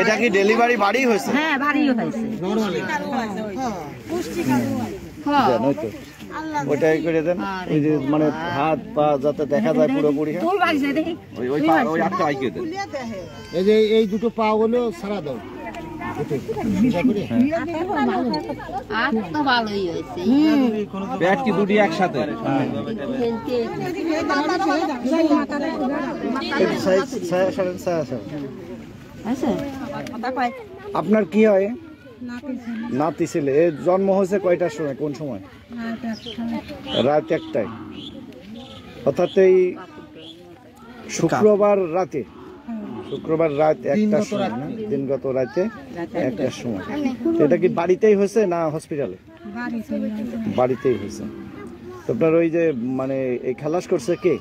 এটা কি ডেলিভারি বাড়ি হয়েছে? হ্যাঁ বাড়ি হয়েছে। ওইটাই করে দেন, ওই যে মানে হাত পা যাতে দেখা যায় পুরোপুরি। এই যে এই দুটো পা হলো সারা দাও। ব্যাট কি দুটি একসাথে? আপনার কি হয়? নাতি ছেলে। এর জন্ম হয়েছে কয়টার সময়, কোন সময়? রাত 1টায়, অর্থাৎ এই শুক্রবার রাতে, শুক্রবার রাত 1টার সময়, দিনগত রাতে 1টার সময়। এটা কি বাড়িতেই হয়েছে না হসপিটালে? বাড়িতেই হয়েছে। তো আপনার ওই যে মানে এই খালাস করছে কে?